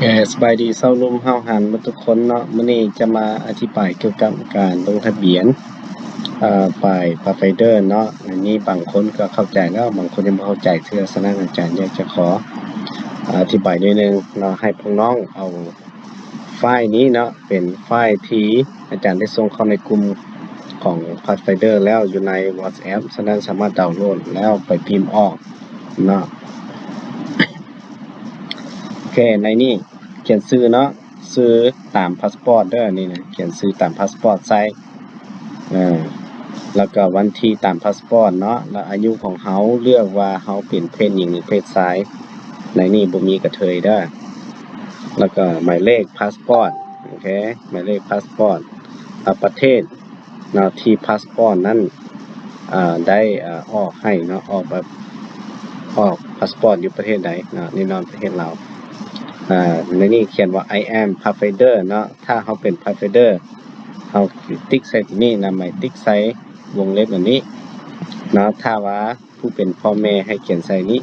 สบายดีเช้ารุ่มเฮาหันมาทุกคนเนาะมื้อนี้จะมาอธิบายเกี่ยวกับการลงทะเบียนฝ่ายพาไฟเดอร์เนาะอันนี้บางคนก็เข้าใจแล้วบางคนยังบ่เข้าใจคือลักษณะอาจารย์อยากจะขออธิบายนิดนึงเนาะให้พวกน้องเอาไฟล์นี้เนาะเป็นไฟล์ที่อาจารย์ได้ส่งเข้าในกลุ่มของ Pathfinder แล้วอยู่ใน WhatsApp ฉะนั้นสามารถดาวน์โหลดแล้วไปพิมพ์ออกเนาะโอเคในนี้เขียนชื่อเนาะชื่อตามพาสปอร์ตเด้อนี่นะเขียนชื่อตามพาสปอร์ตใส่แล้วก็วันที่ตามพาสปอร์ตเนาะแล้วอายุของเฮาเลือกว่าเฮาเป็นเพศหญิงหรือเพศชายในนี้บ่มีกระเทยเด้อแล้วก็หมายเลขพาสปอร์ตโอเคหมายเลขพาสปอร์ตประเทศเนาะที่พาสปอร์ตนั้นได้ออกให้เนาะออกแบบออกพาสปอร์ตอยู่ประเทศใดเนาะนี่นอนประเทศลาวในนี้เขียนว่า I am Pathfinder เนาะถ้าเฮาเป็น Pathfinder เฮาติ๊กใส่ที่นี่นะหมายติ๊กใส่วงเล็บอันนี้เนาะถ้าว่าผู้เป็นพ่อแม่ให้เขียนใส่นี้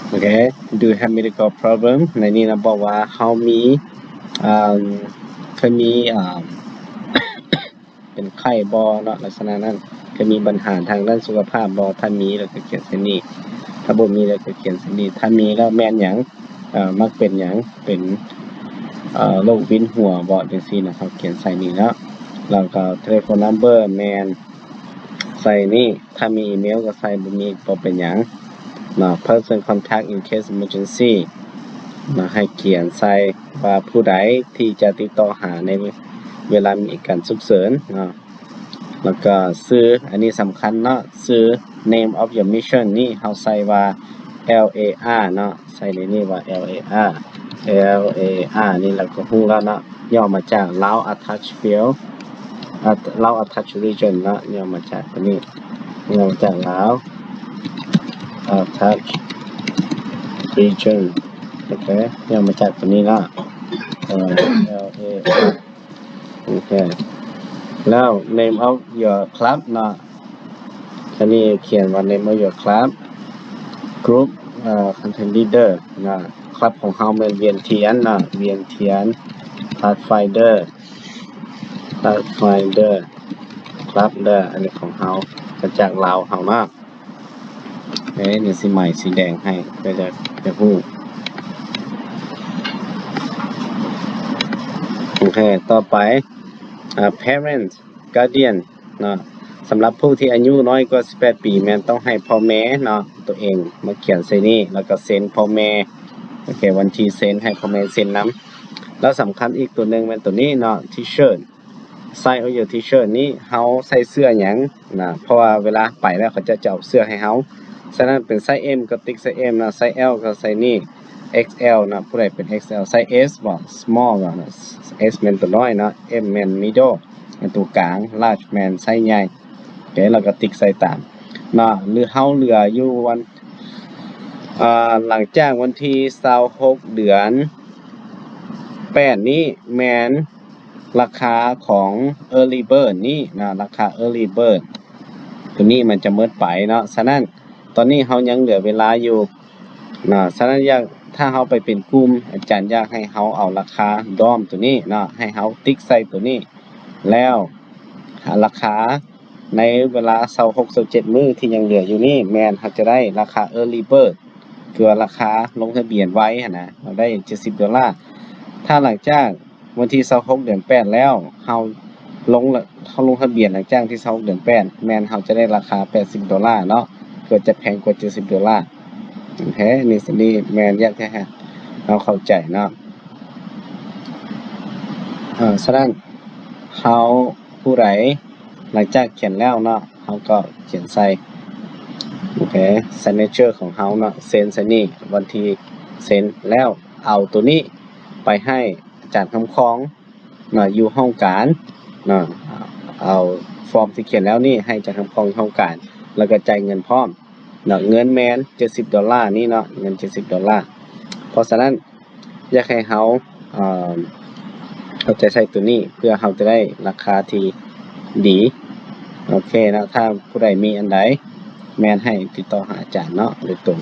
โอเค Do you have medical problem ในนี้นะบอกว่าเฮามีเคยมีเป็นไข้บ่เนาะลักษณะนั้นเคยมีปัญหาทางด้านสุขภาพบ่ถ้ามีแล้วก็เขียนใส่นี้ถ้าบ่มีแล้วก็เขียนใส่นี้ถ้ามีแล้วแม่นหยังมักเป็นหยังเป็นโรควินหัวบ่จังซี่นะครับเขียนใส่นี้เนาะแล้วก็ telephone number แม่นใส่นี่ถ้ามีอีเมลก็ใส่บ่มีบ่เป็นหยังเนาะ person contact in case emergency มาให้เขียนใส่ว่าผู้ใดที่จะติดต่อหาในเวลามีการฉุกเฉินเนาะแล้วก็ชื่ออันนี้สำคัญเนาะชื่อ name of your mission นี่เฮาใส่ว่า LAR เนาะใส่ในนี้ว่า LAR นี่แล้วก็ฮู้แล้วเนาะย่อมาจาก Lao Attached Field Lao Attached Region เนาะย่อมาจากตัวนี้ย่อมาจาก Lao Attached Region โอเคย่อมาจากตัวนี้เนาะLAR โอเคแล้ว name of your club เนาะอันนี้เขียนว่า name of your club group content leader นะคลับของเฮาเป็นเวียนเทียนนะเวียนเทียน Pathfinder ครับเด้ออันนี้ของเฮาก็จากลาวเฮาเนาะนี่สีใหม่สีแดงให้ก็จะฮู้โอเคต่อไปparent guardian เนาะสำหรับผู้ที่อายุน้อยกว่า18ปีแม่นต้องให้พ่อแม่เนาะตัวเองมาเขียนใส่นี่แล้วก็เซ็นพ่อแม่โอเควันที่เซ็นให้พ่อแม่เซ็นนำแล้วสำคัญอีกตัวนึงเป็นตัวนี้เนาะ T-shirt ใส่เอาอยู่ T-shirt นี้เฮาใส่เสื้อหยังนะเพราะว่าเวลาไปแล้วเขาจะเอาเสื้อให้เฮาฉะนั้นเป็นไซส์ M ก็ติ๊กไซส์ M นะไซส์ L ก็ใส่นี่ XL นะผู้ใดเป็น XL ไซส์ S บ่ small บ่นะ S แม่นตัวน้อยเนาะ M แม่น middle แม่นตัวกลาง large แม่นไซส์ใหญ่โอเคแล้วก็ติ๊กใส่ตามเนาะหรือเฮาเหลืออยู่วันหลังจากวันที่26เดือน8นี้แม่นราคาของ early bird นี่นะราคา early bird ตัวนี้มันจะหมดไปเนาะฉะนั้นตอนนี้เฮายังเหลือเวลาอยู่นะฉะนั้นถ้าเฮาไปเป็นกลุ่มอาจารย์อยากให้เฮาเอาราคาดอมตัวนี้เนาะให้เฮาติ๊กใส่ตัวนี้แล้วหาราคาในเวลา26-27มื้อที่ยังเหลืออยู่นี่แม่นเฮาจะได้ราคา early bird คือราคาลงทะเบียนไว้หั่นนะเราได้$70ถ้าหลังจากวันที่26เดือน8แล้วเฮาลงทะเบียนหลังจากที่26เดือน8แม่นเฮาจะได้ราคา$80เนาะเกิดจะแพงกว่า$70โอเคนี่แม่นอยากให้เราเข้าใจเนาะฉะนั้นเฮาผู้ใดหลังจากเขียนแล้วเนาะเฮาก็เขียนใส่โอเค signature ของเฮาเนาะเซ็นใส่นี่วันที่เซ็นแล้วเอาตัวนี้ไปให้อาจารย์คำคองเนาะอยู่ห้องการเนาะเอาฟอร์มที่เขียนแล้วนี่ให้อาจารย์คำคองห้องการแล้วก็จ่ายเงินพร้อมเนาะเงินแม่น$70นี่เนาะเงิน$70เพราะฉะนั้นอยากให้เฮาจะใช้ตัวนี้เพื่อเฮาจะได้ราคาที่ดีโอเคนะถ้าผู้ใดมีอันใดแม่นให้ติดต่อหาอาจารย์เนาะโดยตรง